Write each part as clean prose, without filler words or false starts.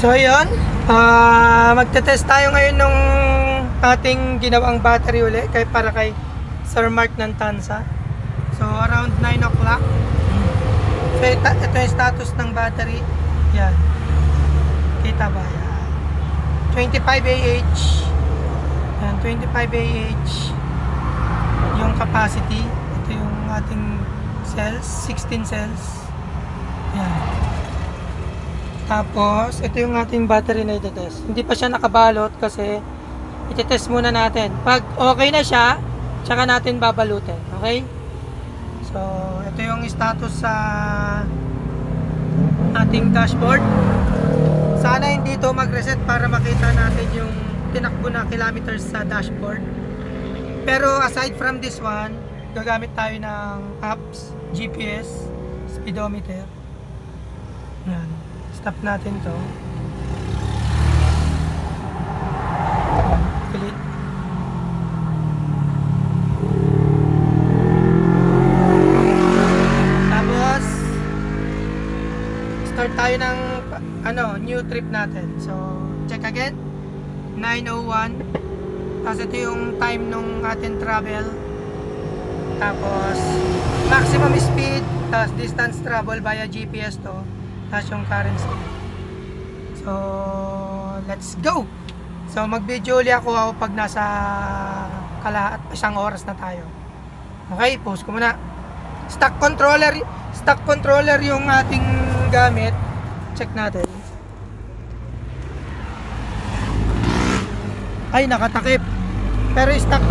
So yun, magte-test tayo ngayon nung ating ginawang battery uli para kay Sir Mark ng Tansa. So around 9 o'clock. So ito yung status ng battery. Yan. Kita ba? Yan. 25 Ah. Yan, 25 Ah yung capacity. Ito yung ating cells, 16 cells. Yan. Tapos, ito yung ating battery na itetest. Hindi pa siya nakabalot kasi itetest muna natin. Pag okay na siya, tsaka natin babalutin. Okay? So, ito yung status sa ating dashboard. Sana hindi ito mag-reset para makita natin yung tinakbo na kilometers sa dashboard. Pero aside from this one, gagamit tayo ng apps, GPS, speedometer. Yan. Stop natin to. Pilit. Tapos start tayo ng new trip natin. So check again. 9:01. Tapos ito yung time nung ating travel. Tapos maximum speed, tapos distance travel via GPS to. Tapos yung current speed. So let's go. So mag-video ulit ako pag nasa isang oras na tayo. Okay, pause ko muna. Stock controller yung ating gamit. Check natin. Ay, nakatakip. Pero stock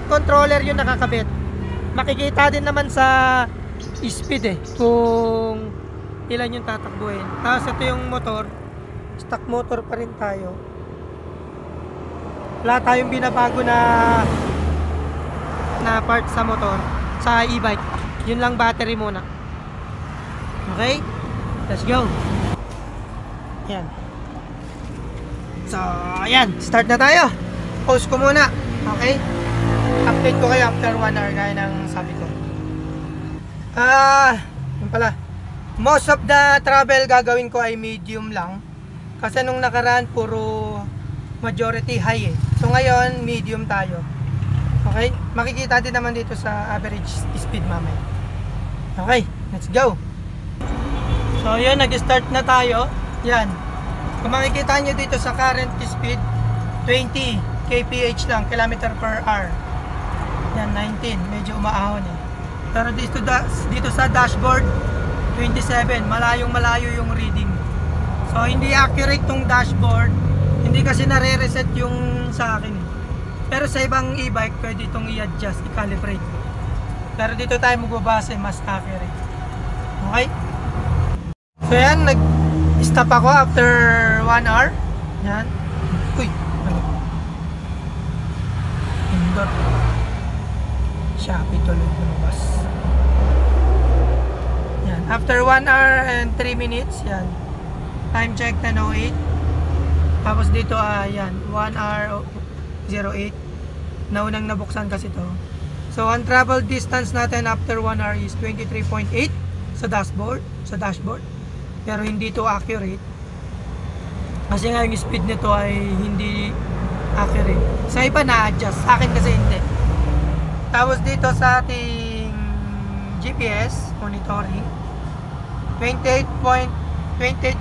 controller yung nakakabit. Makikita din naman sa speed kung ilan yung tatakbuhin. Tapos ito yung motor. Stock motor pa rin tayo. Wala tayong binabago na part sa motor, sa e-bike. Yun lang battery muna. Okay? Let's go. Yan. So, ayan, start na tayo. Pause ko muna. Okay? Update ko kayo after 1 hour gaya ng sabi ko. Yun pala. Most of the travel gagawin ko ay medium lang. Kasi nung nakaraan puro majority high So ngayon, medium tayo. Okay? Makikita din naman dito sa average speed mamaya. Okay, let's go. So yun, nag-start na tayo. Yan. Kung makikita nyo dito sa current speed, 20 kph lang, kilometer per hour. Yan, 19. Medyo umaahon Pero dito sa dashboard, 27. Malayong-malayo yung reading. So, hindi accurate tong dashboard. Hindi kasi nare-reset yung sa akin Pero sa ibang e-bike, pwede itong i-adjust, i-calibrate. Pero dito tayo magbabase, mas accurate. Okay? So, yan, stop ako after 1 hour. Yan. Uy. Indot. Shopee tuloy lumabas. Yan. After 1 hour and 3 minutes. Yan. Time check 10:08. Tapos dito yan. 1 hour 08. Naunang nabuksan kasi to. So ang travel distance natin after 1 hour is 23.8 sa dashboard. Pero hindi to accurate kasi nga yung speed nito ay hindi accurate. Sa iba na-adjust, sa akin kasi hindi. Tapos dito sa ating GPS monitoring, 28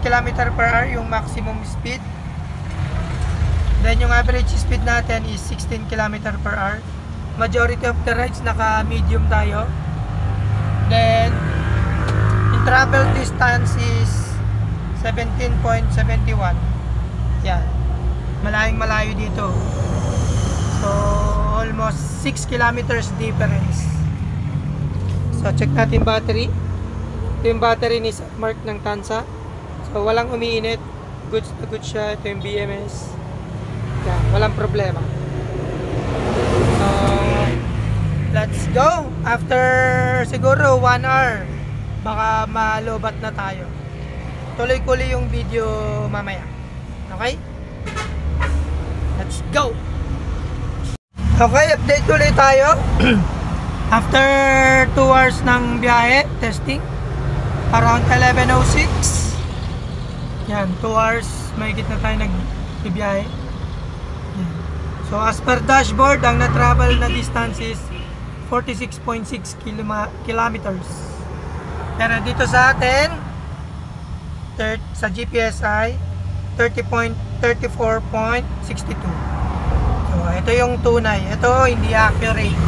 km per hour yung maximum speed. Then yung average speed natin is 16 km per hour. Majority of the rides naka medium tayo. Then travel distance is 17.71. Yan. Malayong-malayo dito. So, almost 6 kilometers difference. So, check natin battery. Ito yung battery ni Mark ng Tansa. So, walang umiinit. Goods na good siya. Ito yung BMS. Yan. Walang problema. So, let's go. After siguro 1 hour, baka malobat na tayo. Tuloy-tuloy yung video mamaya. Okay? Let's go! Okay, update ulit tayo. After 2 hours ng biyahe, testing, around 11:06. Yan, 2 hours, mahigit na tayo nagbibiyahe. Yan. So as per dashboard, ang na-travel na distance is 46.6 kilometers. Pero dito sa atin, sa GPS ay 34.62. So ito yung tunay. Ito hindi accurate.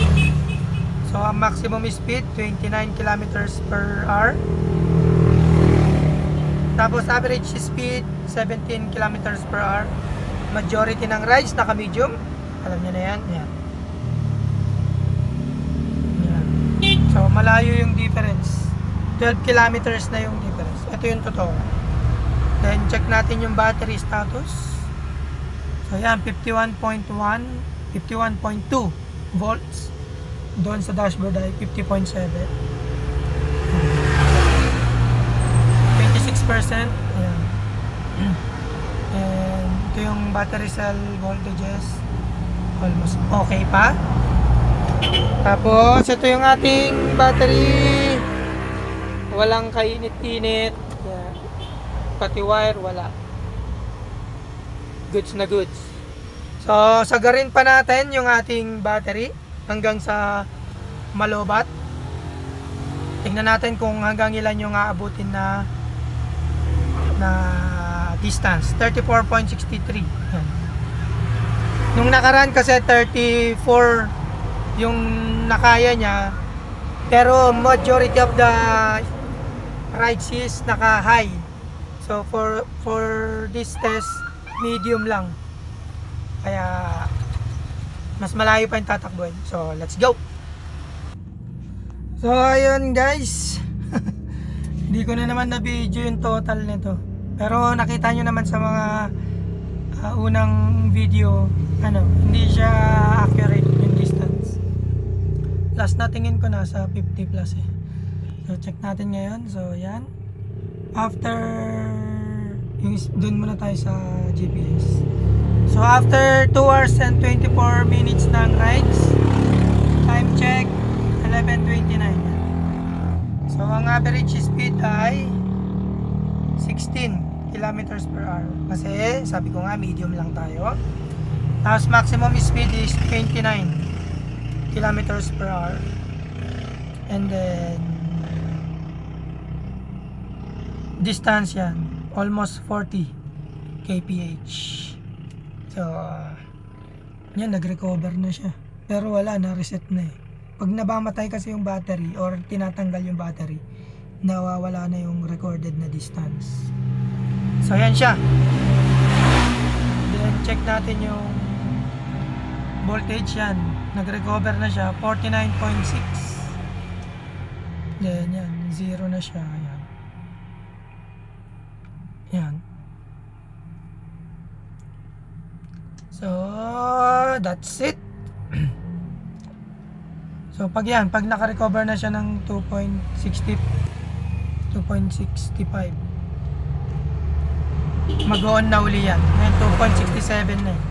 So ang maximum speed 29 kilometers per hour. Tapos average speed 17 kilometers per hour. Majority ng rides naka medium. Alam niyo na yan. Yan. Yan. So malayo yung difference. 12 kilometers na yung difference. Ito yung totoo. Then check natin yung battery status. So yan, 51.1, 51.2 volts. Doon sa dashboard ay 50.7. 26%. Ayan. And ito yung battery cell voltages. Almost okay pa. Tapos ito yung ating battery. Walang kainit-init. Yan. Pati wire wala. Goods na goods. So sagarin pa natin yung ating battery hanggang sa Malobat. Tingnan natin kung hanggang ilan yung aabutin na distance. 34.63. Yan. Nung nakaraan kasi 34 yung nakaya niya, pero majority of the rides is naka-high. So for this test, medium lang. Kaya mas malayo pa yung tatakbuhin. So let's go. So ayun guys. Hindi ko na naman na-video yung total nito. Pero nakita nyo naman sa mga unang video, hindi siya accurate yung distance. Last na tingin ko nasa 50 plus eh. So check natin ngayon. So yan. After doon muna tayo sa GPS. So after 2 hours and 24 minutes ng rides, time check 11:29. So ang average speed ay 16 kilometers per hour. Kasi sabi ko nga medium lang tayo. Tapos maximum speed is 29 kilometers per hour. And then distance yan, almost 40 kph. So yan, nag-recover na siya. Pero wala, na-reset na eh. Pag nabamatay kasi yung battery or tinatanggal yung battery, nawawala na yung recorded na distance. So yan siya. Then check natin yung voltage yan. Nag-recover na siya, 49.6. Then yan, 0 na siya. Yan. Yan. So that's it. So pag naka-recover na siya ng 2.65, mag-on na uli yan. Ngayon 2.67 na eh.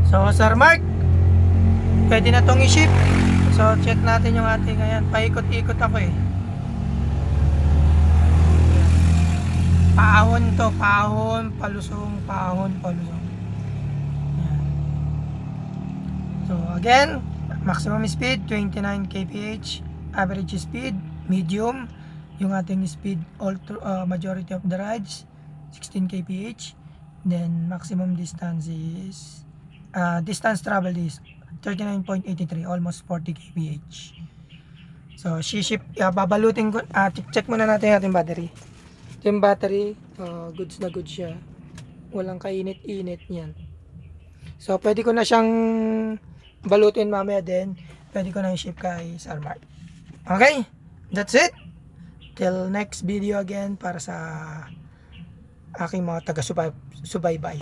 So Sir Mark, pwede na tong i-ship. So check natin yung ating ngayon. Paikot-ikot ako eh. Paahon to, paahon, palusong, paahon, palusong. Yan. So again, maximum speed 29 kph, average speed medium, yung ating speed majority of the rides 16 kph, then maximum distance is distance travel is 39.83, almost 40 kph. So ship, babalutin ko, check muna natin yung ating battery. Ito yung battery, goods na goods siya, walang kainit-init yan. So pwede ko na siyang balutin mamaya din, pwede ko na i-ship kay Sir Mark. Okay, that's it. Till next video again para sa aking mga taga-subaybay.